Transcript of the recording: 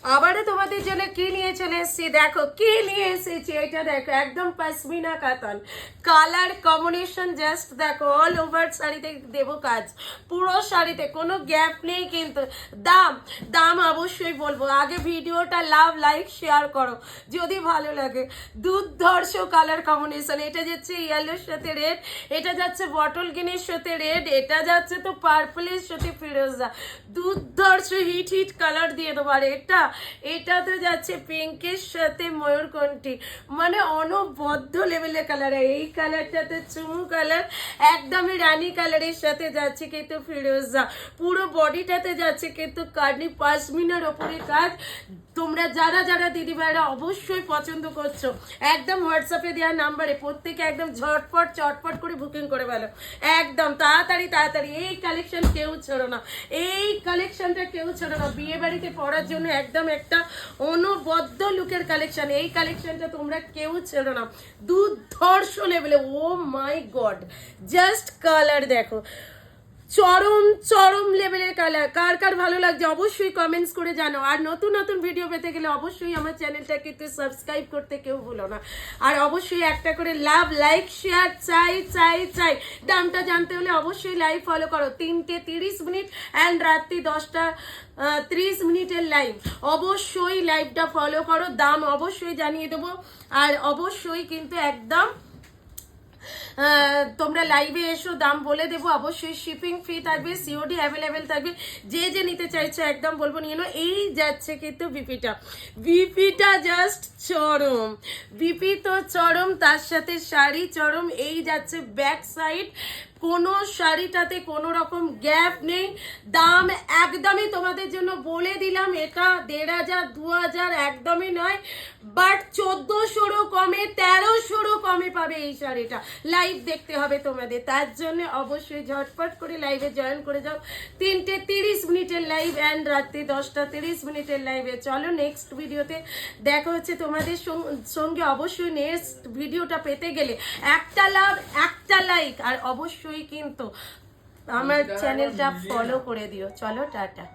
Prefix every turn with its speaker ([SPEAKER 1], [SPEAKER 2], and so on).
[SPEAKER 1] আবারও তোমাদের জন্য কি নিয়ে চলে এসেছি, দেখো কি নিয়ে এসেছি। এটা দেখো একদম পশমিনা কাতান কালার কম্বিনেশন, জাস্ট দেখো অল ওভার শাড়িতে দেবো কাজ, পুরো শাড়িতে কোনো গ্যাপ নেই। কিন্তু দাম দাম অবশ্যই বলবো, আগে ভিডিওটা লাভ লাইক শেয়ার করো যদি ভালো লাগে। দুর্ধর্ষ কালার কম্বিনেশন, এটা যাচ্ছে ইয়েলোর সাথে রেড, এটা যাচ্ছে বটল গ্রিনের সাথে রেড, এটা যাচ্ছে তো পার্পলের সাথে ফিরোজা। দুর্ধর্ষ হিট হিট কালার দিয়ে দেবো। আর এটা তো যাচ্ছে পিঙ্কের সাথে ময়ূরকণ্ঠী, মানে অনবদ্য লেভেলের কালার। এই কালারটাতে চুমু কালার, একদমই রানী কালারের সাথে যাচ্ছে কিন্তু ফিরোজা। পুরো বডিটাতে যাচ্ছে কিন্তু কার্নি পশমিনার ওপরে কাজ। তোমরা যারা যারা দিদিভাইরা অবশ্যই পছন্দ করছো, একদম হোয়াটসঅ্যাপে দেওয়ার নাম্বারে প্রত্যেকে একদম ঝটপট চটপট করে বুকিং করে ফেলো, একদম তাড়াতাড়ি তাড়াতাড়ি। এই কালেকশন কেউ ছোড়ো না, এই কালেকশনটা কেউ ছোড়ো না। বিয়ে বাড়িতে পরার জন্য একদম একটা অনবদ্য লুকের কালেকশন। এই কালেকশনটা তোমরা কেউ ছেড়ো না, দুর্ধর্ষ লেভেলে। ও মাই গড, জাস্ট কালার দেখো, চরম চরম লেভেলের কালার। কার কার ভালো লাগছে অবশ্যই কমেন্টস করে জানো। আর নতুন নতুন ভিডিও পেতে গেলে অবশ্যই আমার চ্যানেলটাকে একটু সাবস্ক্রাইব করতে কেউ ভুলো না। আর অবশ্যই একটা করে লাভ লাইক শেয়ার চাই চাই চাই। দামটা জানতে হলে অবশ্যই লাইভ ফলো করো, 3:30 অ্যান্ড রাত্রি 10:30 লাইভ। অবশ্যই লাইভটা ফলো করো, দাম অবশ্যই জানিয়ে দেবো। আর অবশ্যই কিন্তু একদম তোমরা লাইভে এসো, দাম বলে দেবো। অবশ্যই শিপিং ফ্রি থাকবে, সিওডি অ্যাভেলেবেল থাকবে। যে যে নিতে চাইছো একদম বলবো নিয়ে নাও। এই যাচ্ছে কিন্তু বিপিটা জাস্ট চরম, বিপি তো চরম, তার সাথে শাড়ি চরম। এই যাচ্ছে ব্যাক সাইড, কোনো শাড়িটাতে কোনো রকম গ্যাপ নেই। দাম একদমই তোমাদের জন্য বলে দিলাম, এটা 1500 2000 একদমই নয়, বাট 1400 কমে 1300 কমে পাবে এই শাড়িটা। লাইভ দেখতে হবে তোমাদের, তার জন্য অবশ্যই ঝটপট করে লাইভে জয়েন করে যাও। 3:30 লাইভ অ্যান্ড রাত্রি 10:30 লাইভে। চলো নেক্সট ভিডিওতে দেখা হচ্ছে তোমাদের সঙ্গে। অবশ্যই নেক্সট ভিডিওটা পেতে গেলে একটা লাভ একটা লাইক, আর অবশ্যই কিন্তু আমার চ্যানেলটা ফলো করে দিও। চলো টাটা।